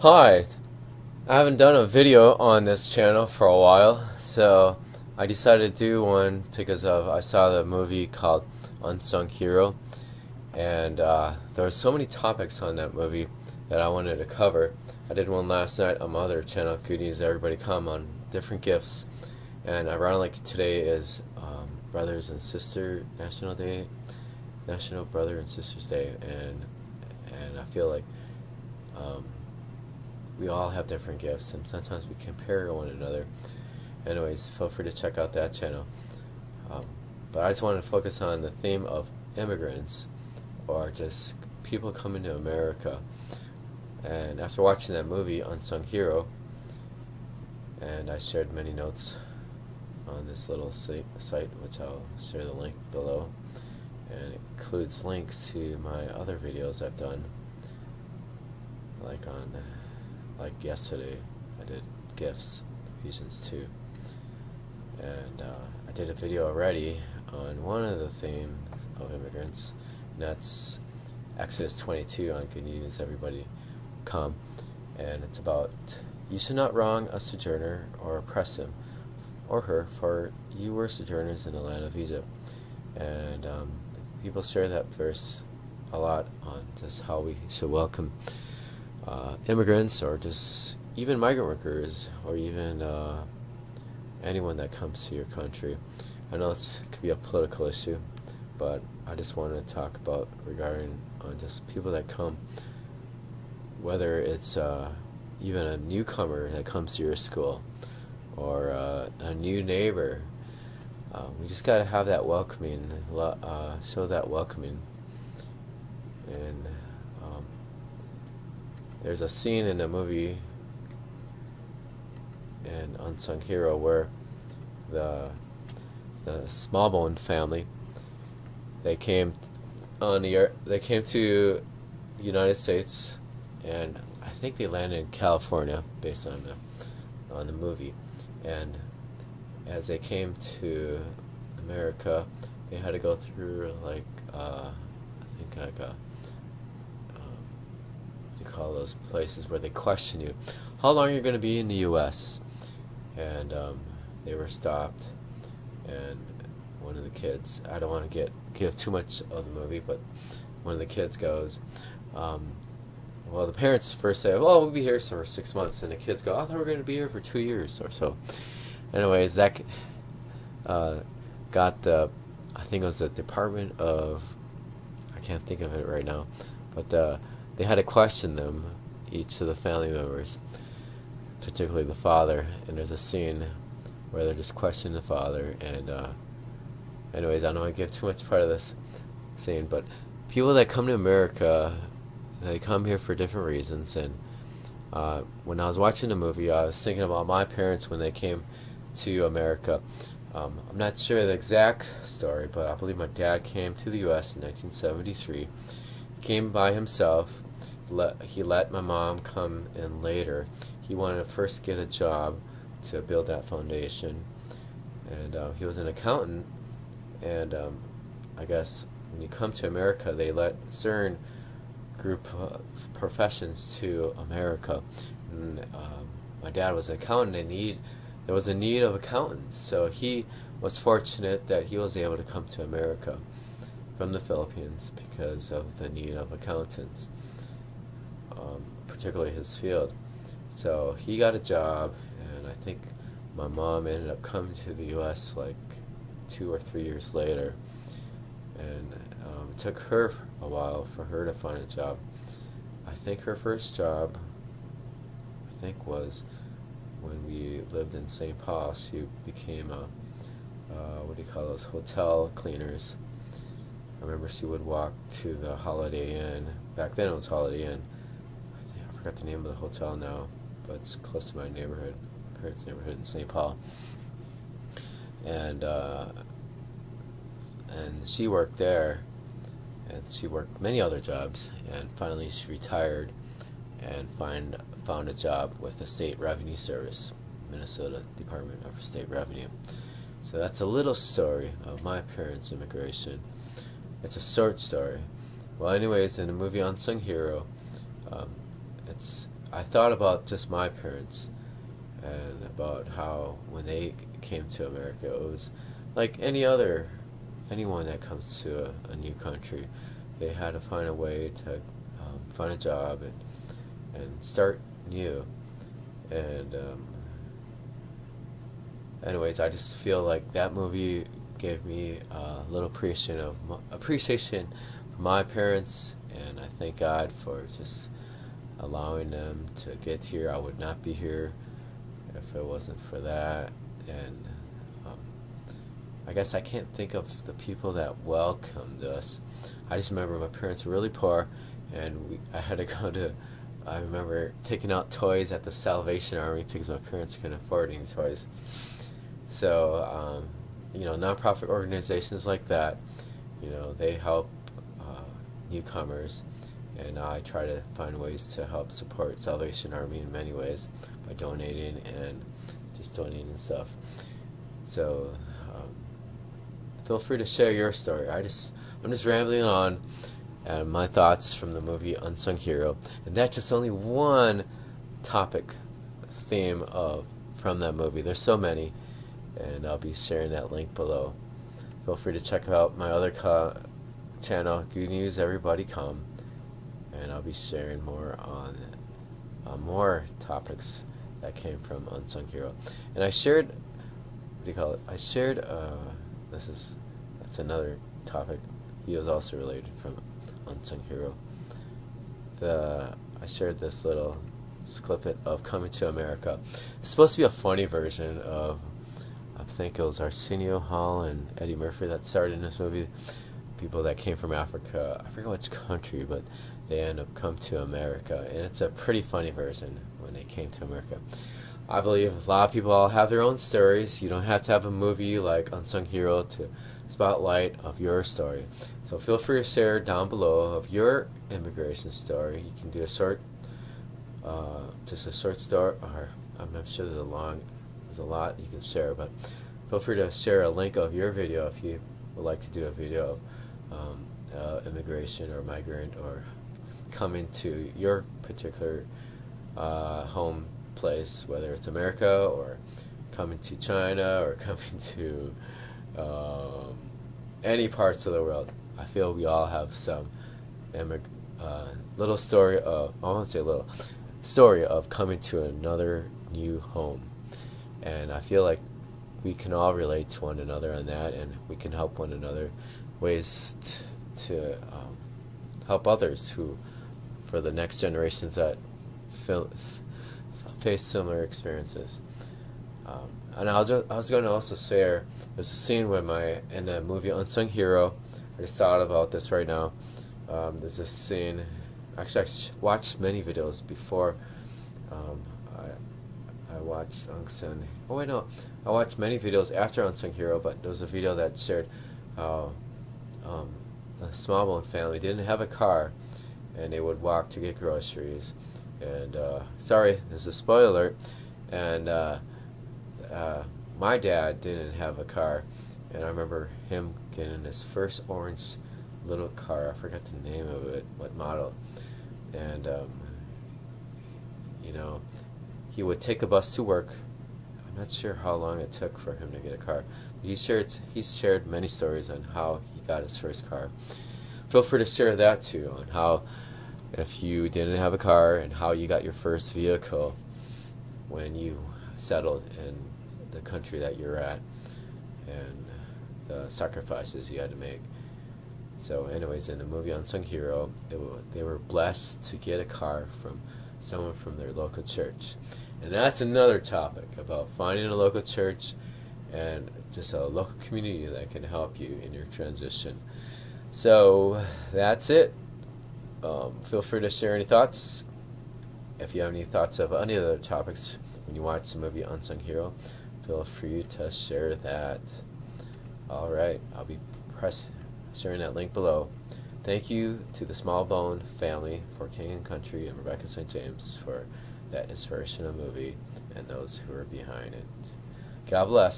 Hi, I haven't done a video on this channel for a while, so I decided to do one because I saw the movie called Unsung Hero, and there were so many topics on that movie that I wanted to cover. I did one last night on my other channel, Good News Everybody Come, on different gifts, and ironically today is Brothers and Sister National Day, National Brother and Sisters Day, and I feel like um, we all have different gifts, and sometimes we compare one another. Anyways, feel free to check out that channel. Um, but I just wanted to focus on the theme of immigrants, or just people coming to America. And after watching that movie, Unsung Hero, and I shared many notes on this little site, which I'll share the link below, and it includes links to my other videos I've done, like yesterday I did gifts, Ephesians 2, and I did a video already on one of the themes of immigrants, and that's Exodus 22 on Good News Everybody Come, and it's about, you should not wrong a sojourner or oppress him or her, for you were sojourners in the land of Egypt. And people share that verse a lot on just how we should welcome immigrants, or just even migrant workers, or even anyone that comes to your country. I know it could be a political issue, but I just want to talk about regarding just people that come, whether it's even a newcomer that comes to your school, or a new neighbor. We just got to have that welcoming, show that welcoming. And there's a scene in the movie in Unsung Hero where the Smallbone family, they came to the United States, and I think they landed in California based on the movie. And as they came to America, they had to go through what do you call those places where they question you, how long you're going to be in the U.S. And they were stopped, and one of the kids, I don't want to give too much of the movie, but one of the kids goes, well, the parents first say, well, we'll be here for 6 months, and the kids go, I thought we were going to be here for 2 years or so. Anyways, that got I think it was the Department of, I can't think of it right now, but they had to question them, each of the family members, particularly the father, and there's a scene where they're just questioning the father, and anyways, I don't want to give too much part of this scene, but people that come to America, they come here for different reasons. And when I was watching the movie, I was thinking about my parents when they came to America. I'm not sure the exact story, but I believe my dad came to the U.S. in 1973. He came by himself. He let my mom come in later. He wanted to first get a job to build that foundation, and he was an accountant. And I guess when you come to America, they let certain group of professions to America. And my dad was an accountant, and there was a need of accountants, so he was fortunate that he was able to come to America from the Philippines because of the need of accountants, particularly his field. So he got a job, and I think my mom ended up coming to the U.S. like 2 or 3 years later, and it took her a while for her to find a job. I think her first job, was when we lived in St. Paul. She became a what do you call those, hotel cleaners. I remember she would walk to the Holiday Inn. Back then it was Holiday Inn. I forgot the name of the hotel now, but it's close to my neighborhood, my parents' neighborhood in St. Paul. And she worked there, and she worked many other jobs, and finally she retired and found a job with the State Revenue Service, Minnesota Department of State Revenue. So that's a little story of my parents' immigration. It's a short story. Well, anyways, in the movie Unsung Hero, it's I thought about just my parents and about how when they came to America, it was like anyone that comes to a new country, they had to find a way to find a job and start new. And anyways, I just feel like that movie gave me a little appreciation for my parents, and I thank God for just allowing them to get here. I would not be here if it wasn't for that. And um, I guess I can't think of the people that welcomed us. I just remember my parents were really poor, and I had to go to. I remember taking out toys at the Salvation Army because my parents couldn't afford any toys. So, nonprofit organizations like that, they help newcomers, and I try to find ways to help support Salvation Army in many ways by donating and just donating stuff. So, feel free to share your story. I'm just rambling on, and my thoughts from the movie Unsung Hero, and that's just only one topic theme from that movie. There's so many, and I'll be sharing that link below. Feel free to check out my other channel, Good News Everybody Come, and I'll be sharing more on more topics that came from Unsung Hero. And I shared, what do you call it? I shared, that's another topic. He was also related from Unsung Hero. I shared this little snippet of Coming to America. It's supposed to be a funny version of, I think it was Arsenio Hall and Eddie Murphy that starred in this movie. People that came from Africa, I forget which country, but they end up come to America, and it's a pretty funny version when they came to America. I believe a lot of people all have their own stories. You don't have to have a movie like Unsung Hero to spotlight of your story. So feel free to share down below of your immigration story. You can do a short, just a short story, or I'm sure there's a lot you can share, but feel free to share a link of your video if you would like to do a video of immigration or migrant or coming to your particular home place, whether it's America or coming to China or coming to any parts of the world. I feel we all have some little story of, I won't say little, story of coming to another new home. And I feel like we can all relate to one another on that, and we can help one another ways to help others who, for the next generations that face similar experiences. And I was going to also share, there's a scene in the movie Unsung Hero. I just thought about this right now. There's a scene, actually I watched many videos before. I watched Unsung. Oh wait, no, I watched many videos after Unsung Hero, but there was a video that shared how a small bone family didn't have a car, and they would walk to get groceries. And sorry, this is a spoiler alert. And my dad didn't have a car, and I remember him getting his first orange little car. I forgot the name of it, what model. And he would take a bus to work. I'm not sure how long it took for him to get a car. He's shared many stories on how he got his first car. Feel free to share that too, on how, if you didn't have a car, and how you got your first vehicle when you settled in the country that you're at, and the sacrifices you had to make. So anyways, in the movie Unsung Hero, they were blessed to get a car from someone from their local church. And that's another topic about finding a local church and just a local community that can help you in your transition. So that's it. Feel free to share any thoughts. If you have any thoughts of any other topics when you watch the movie Unsung Hero, feel free to share that. Alright, I'll be sharing that link below. Thank you to the Small Bone family for King and Country and Rebecca St. James for that inspirational movie and those who are behind it. God bless.